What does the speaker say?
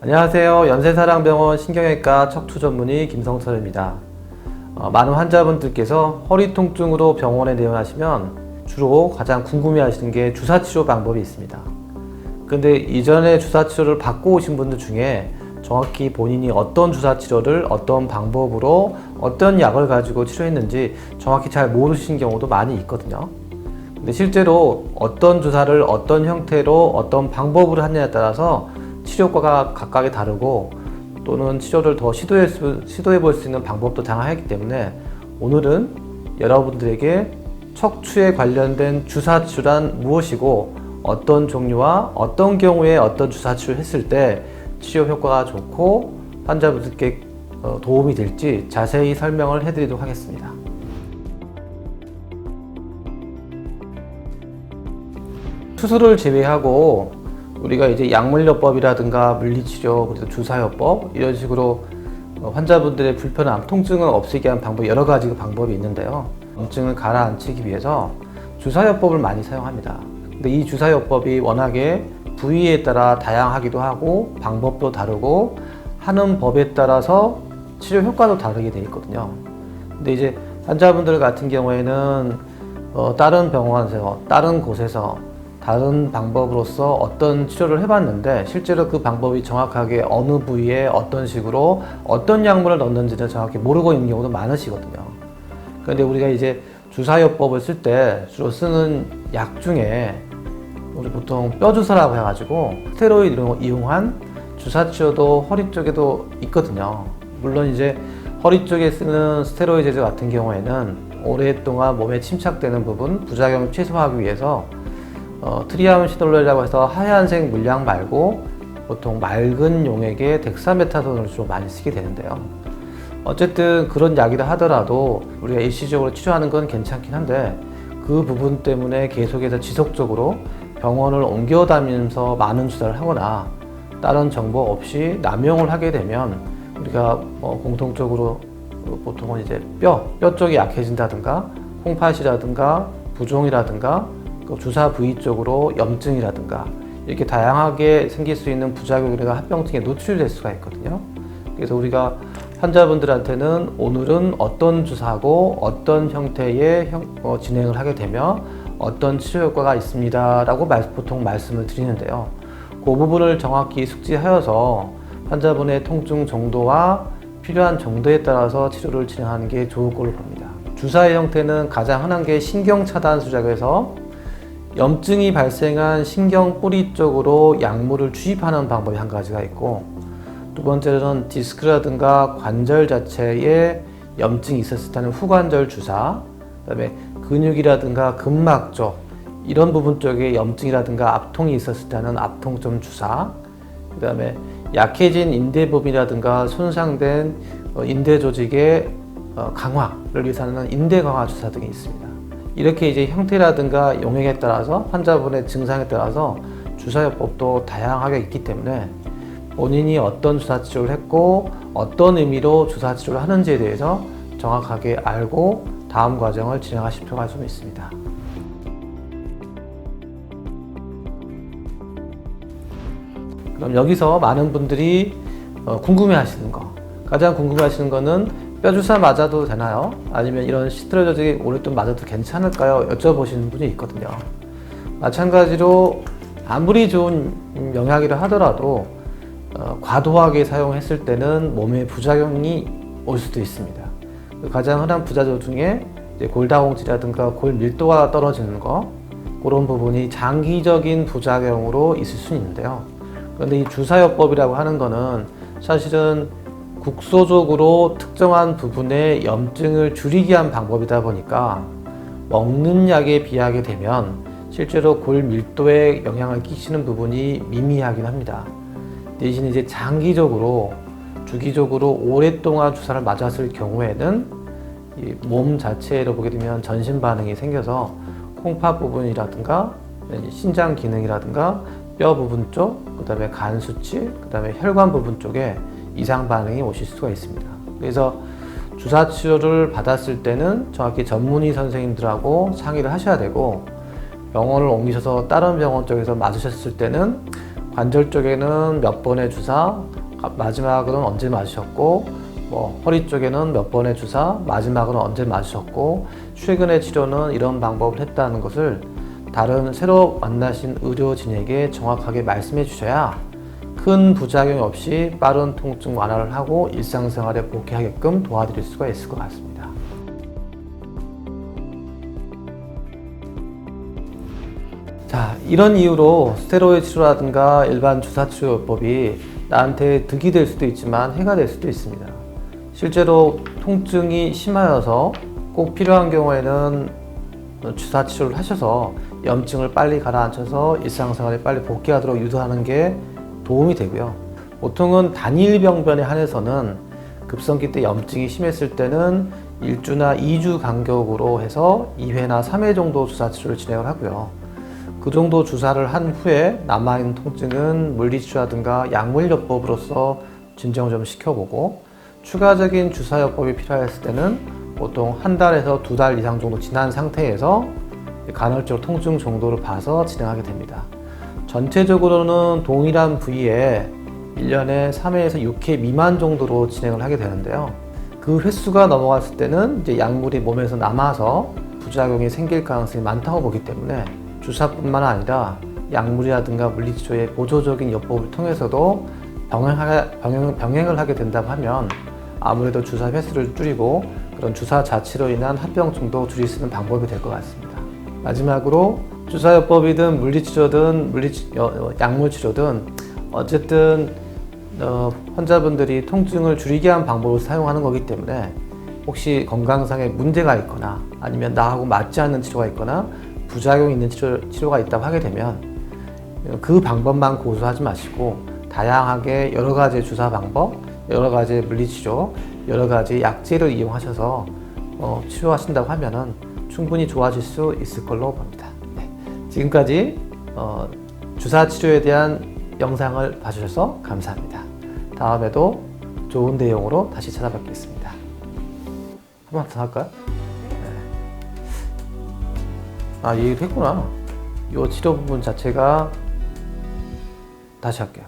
안녕하세요. 연세사랑병원 신경외과 척추 전문의 김성철입니다. 많은 환자분들께서 허리 통증으로 병원에 내원하시면 주로 가장 궁금해하시는 게 주사치료 방법이 있습니다. 근데 이전에 주사치료를 받고 오신 분들 중에 정확히 본인이 어떤 주사치료를 어떤 방법으로 어떤 약을 가지고 치료했는지 정확히 잘 모르시는 경우도 많이 있거든요. 근데 실제로 어떤 주사를 어떤 형태로 어떤 방법으로 하느냐에 따라서 치료과가 각각이 다르고 또는 치료를 더 시도해 볼 수 있는 방법도 다양하기 때문에 오늘은 여러분들에게 척추에 관련된 주사치료란 무엇이고 어떤 종류와 어떤 경우에 어떤 주사치료를 했을 때 치료 효과가 좋고 환자분들께 도움이 될지 자세히 설명을 해드리도록 하겠습니다. 수술을 제외하고 우리가 이제 약물요법이라든가 물리치료, 그리고 주사요법 이런 식으로 환자분들의 불편함, 통증을 없애게 하는 방법 여러 가지 방법이 있는데요. 염증을 가라앉히기 위해서 주사요법을 많이 사용합니다. 근데 이 주사요법이 워낙에 부위에 따라 다양하기도 하고 방법도 다르고 하는 법에 따라서 치료 효과도 다르게 되어 있거든요. 근데 이제 환자분들 같은 경우에는 다른 병원에서 다른 곳에서 다른 방법으로서 어떤 치료를 해봤는데 실제로 그 방법이 정확하게 어느 부위에 어떤 식으로 어떤 약물을 넣는지는 정확히 모르고 있는 경우도 많으시거든요. 그런데 우리가 이제 주사요법을 쓸 때 주로 쓰는 약 중에 우리 보통 뼈주사라고 해가지고 스테로이드를 이용한 주사치료도 허리 쪽에도 있거든요. 물론 이제 허리 쪽에 쓰는 스테로이드 제제 같은 경우에는 오랫동안 몸에 침착되는 부분, 부작용을 최소화하기 위해서 트리암시놀롤이라고 해서 하얀색 물약 말고 보통 맑은 용액의 덱사메타손을 주로 많이 쓰게 되는데요. 어쨌든 그런 약이라 하더라도 우리가 일시적으로 치료하는 건 괜찮긴 한데 그 부분 때문에 계속해서 지속적으로 병원을 옮겨 다니면서 많은 주사를 하거나 다른 정보 없이 남용을 하게 되면 우리가 공통적으로 보통은 이제 뼈 쪽이 약해진다든가 콩팥이라든가 부종이라든가 주사 부위 쪽으로 염증이라든가 이렇게 다양하게 생길 수 있는 부작용이나 합병증에 노출될 수가 있거든요. 그래서 우리가 환자분들한테는 오늘은 어떤 주사하고 어떤 형태의 진행을 하게 되며 어떤 치료 효과가 있습니다 라고 보통 말씀을 드리는데요. 그 부분을 정확히 숙지하여서 환자분의 통증 정도와 필요한 정도에 따라서 치료를 진행하는 게 좋을 걸로 봅니다. 주사의 형태는 가장 흔한 게 신경차단 수작에서 염증이 발생한 신경 뿌리 쪽으로 약물을 주입하는 방법이 한 가지가 있고, 두 번째로는 디스크라든가 관절 자체에 염증이 있었을 때는 후관절 주사, 그 다음에 근육이라든가 근막 쪽 이런 부분 쪽에 염증이라든가 압통이 있었을 때는 압통점 주사, 그 다음에 약해진 인대 부분이라든가 손상된 인대 조직의 강화를 위해서는 인대 강화 주사 등이 있습니다. 이렇게 이제 형태라든가 용액에 따라서 환자분의 증상에 따라서 주사요법도 다양하게 있기 때문에 본인이 어떤 주사치료를 했고 어떤 의미로 주사치료를 하는지에 대해서 정확하게 알고 다음 과정을 진행하실 필요가 좀 있습니다. 그럼 여기서 많은 분들이 궁금해하시는 거, 가장 궁금해하시는 거는 뼈주사 맞아도 되나요? 아니면 이런 스테로이드 오랫동안 맞아도 괜찮을까요? 여쭤보시는 분이 있거든요. 마찬가지로 아무리 좋은 영약이라 하더라도 과도하게 사용했을 때는 몸에 부작용이 올 수도 있습니다. 가장 흔한 부작용 중에 골다공증이라든가 골 밀도가 떨어지는 거, 그런 부분이 장기적인 부작용으로 있을 수 있는데요. 그런데 이 주사요법이라고 하는 거는 사실은 국소적으로 특정한 부분의 염증을 줄이기 위한 방법이다 보니까 먹는 약에 비하게 되면 실제로 골 밀도에 영향을 끼치는 부분이 미미하긴 합니다. 대신 이제 장기적으로 주기적으로 오랫동안 주사를 맞았을 경우에는 이 몸 자체로 보게 되면 전신 반응이 생겨서 콩팥 부분이라든가 신장 기능이라든가 뼈 부분 쪽, 그 다음에 간 수치, 그 다음에 혈관 부분 쪽에 이상 반응이 오실 수가 있습니다. 그래서 주사 치료를 받았을 때는 정확히 전문의 선생님들하고 상의를 하셔야 되고, 병원을 옮기셔서 다른 병원 쪽에서 맞으셨을 때는 관절 쪽에는 몇 번의 주사, 마지막으로는 언제 맞으셨고, 허리 쪽에는 몇 번의 주사, 마지막으로는 언제 맞으셨고, 최근의 치료는 이런 방법을 했다는 것을 다른 새로 만나신 의료진에게 정확하게 말씀해 주셔야 큰 부작용 없이 빠른 통증 완화를 하고 일상생활에 복귀하게끔 도와드릴 수가 있을 것 같습니다. 자, 이런 이유로 스테로이드 치료라든가 일반 주사 치료법이 나한테 득이 될 수도 있지만 해가 될 수도 있습니다. 실제로 통증이 심하여서 꼭 필요한 경우에는 주사 치료를 하셔서 염증을 빨리 가라앉혀서 일상생활에 빨리 복귀하도록 유도하는 게 도움이 되고요. 보통은 단일 병변에 한해서는 급성기 때 염증이 심했을 때는 1주나 2주 간격으로 해서 2회나 3회 정도 주사 치료를 진행을 하고요. 그 정도 주사를 한 후에 남아있는 통증은 물리치료라든가 약물요법으로서 진정을 좀 시켜보고, 추가적인 주사요법이 필요했을 때는 보통 한 달에서 2달 이상 정도 지난 상태에서 간헐적 통증 정도를 봐서 진행하게 됩니다. 전체적으로는 동일한 부위에 1년에 3회에서 6회 미만 정도로 진행을 하게 되는데요. 그 횟수가 넘어갔을 때는 이제 약물이 몸에서 남아서 부작용이 생길 가능성이 많다고 보기 때문에 주사뿐만 아니라 약물이라든가 물리치료의 보조적인 요법을 통해서도 병행을 하게 된다고 하면 아무래도 주사 횟수를 줄이고 그런 주사 자체로 인한 합병증도 줄일 수 있는 방법이 될 것 같습니다. 마지막으로 주사요법이든 물리치료든 약물치료든 어쨌든 환자분들이 통증을 줄이게 한 방법을 사용하는 거기 때문에 혹시 건강상에 문제가 있거나 아니면 나하고 맞지 않는 치료가 있거나 부작용이 있는 치료가 있다고 하게 되면 그 방법만 고수하지 마시고 다양하게 여러 가지 주사 방법, 여러 가지 물리치료, 여러 가지 약제를 이용하셔서 치료하신다고 하면은 충분히 좋아질 수 있을 걸로 봅니다. 네. 지금까지 주사 치료에 대한 영상을 봐주셔서 감사합니다. 다음에도 좋은 내용으로 다시 찾아뵙겠습니다. 한 번 더 할까요? 네. 얘기를 했구나. 이 치료 부분 자체가 다시 할게요.